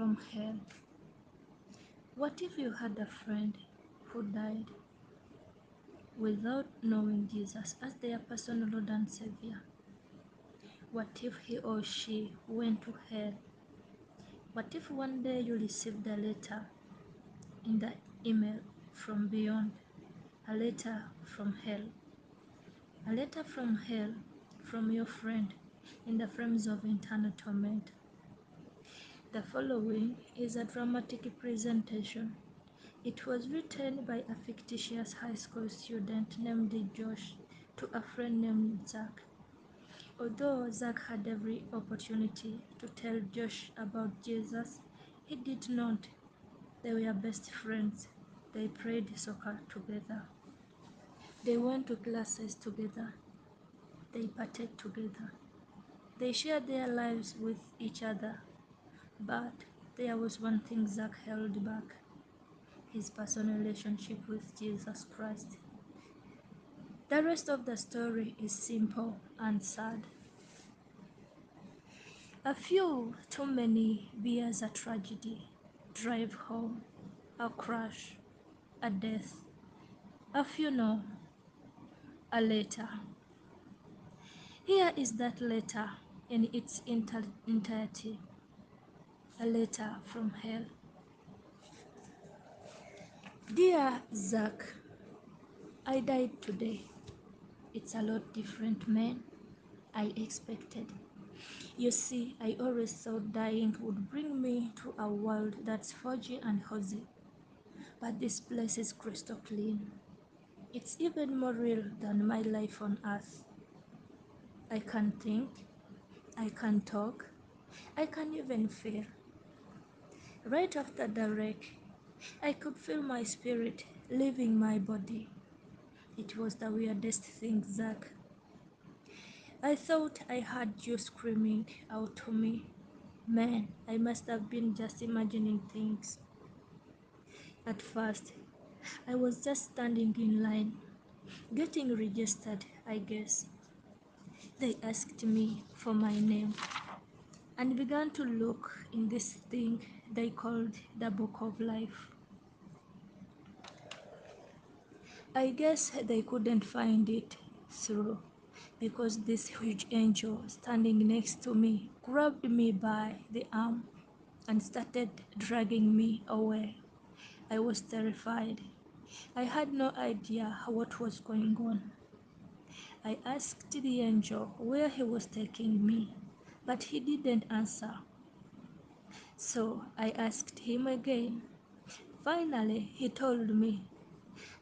from hell. What if you had a friend who died without knowing Jesus as their personal Lord and Savior? What if he or she went to hell? What if one day you received a letter in the email from beyond, a letter from hell, a letter from hell from your friend in the flames of eternal torment? The following is a dramatic presentation. It was written by a fictitious high school student named Josh to a friend named Zach. Although Zach had every opportunity to tell Josh about Jesus, he did not. They were best friends. They played soccer together. They went to classes together. They partied together. They shared their lives with each other. But there was one thing Zach held back: his personal relationship with Jesus Christ. The rest of the story is simple and sad. A few too many beers, a tragedy, drive home, a crash, a death, a funeral, a letter. Here is that letter in its entirety, a letter from hell. Dear Zach, I died today. It's a lot different, man. I expected. You see, I always thought dying would bring me to a world that's foggy and hazy. But this place is crystal clean. It's even more real than my life on earth. I can think, I can talk, I can even feel. Right after the wreck, I could feel my spirit leaving my body. It was the weirdest thing, Zach. I thought I heard you screaming out to me. Man, I must have been just imagining things. At first, I was just standing in line, getting registered, I guess. They asked me for my name and began to look in this thing they called the Book of Life. I guess they couldn't find it through because this huge angel standing next to me grabbed me by the arm and started dragging me away. I was terrified. I had no idea what was going on. I asked the angel where he was taking me, but he didn't answer. So I asked him again. Finally, he told me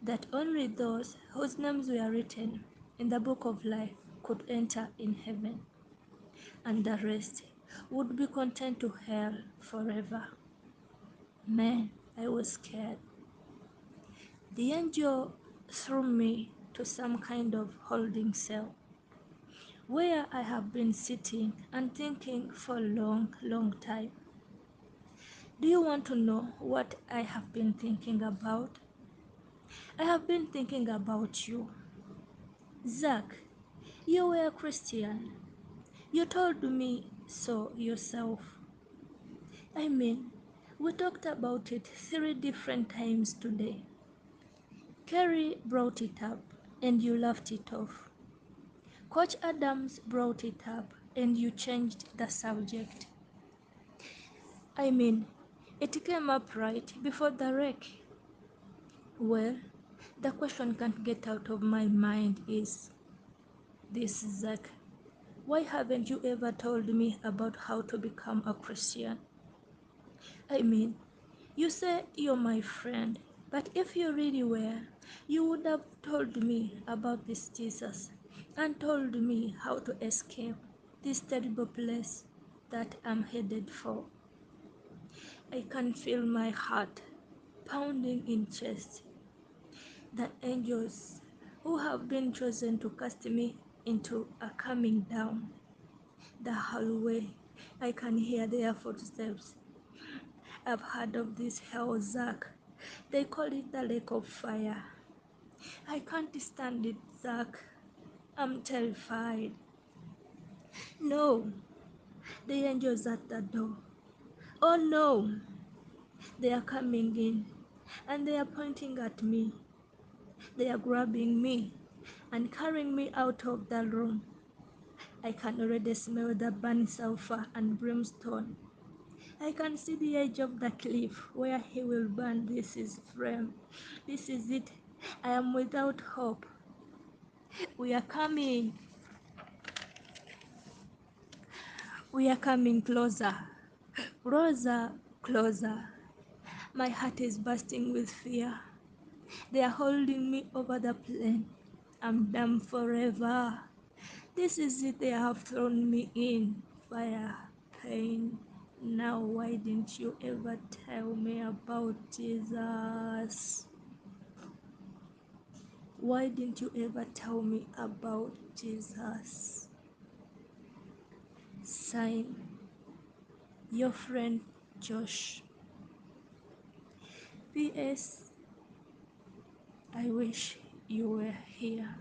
that only those whose names were written in the book of life could enter in heaven, and the rest would be content to hell forever. Man, I was scared. The angel threw me to some kind of holding cell, where I have been sitting and thinking for a long, long time. Do you want to know what I have been thinking about? I have been thinking about you. Zach, you were a Christian. You told me so yourself. I mean, we talked about it 3 different times today. Kerry brought it up and you laughed it off. Coach Adams brought it up and you changed the subject. I mean, it came up right before the wreck. Well, the question can't get out of my mind is this, Zach. Why haven't you ever told me about how to become a Christian? I mean, you say you're my friend, but if you really were, you would have told me about this Jesus and told me how to escape this terrible place that I'm headed for. I can feel my heart pounding in chest. The angels who have been chosen to cast me into are coming down the hallway. I can hear their footsteps. I've heard of this hell, Zach. They call it the lake of fire. I can't stand it, Zach. I'm terrified. No, the angel's at the door. Oh no, they are coming in and they are pointing at me. They are grabbing me and carrying me out of the room. I can already smell the burning sulfur and brimstone. I can see the edge of the cliff where he will burn. This is flame. This is it. I am without hope. We are coming. We are coming closer. Closer, closer. My heart is bursting with fear. They are holding me over the plain. I'm done forever. This is it, they have thrown me in. Fire, pain. Now why didn't you ever tell me about Jesus? Why didn't you ever tell me about Jesus? Sign, your friend Josh. P.S. I wish you were here.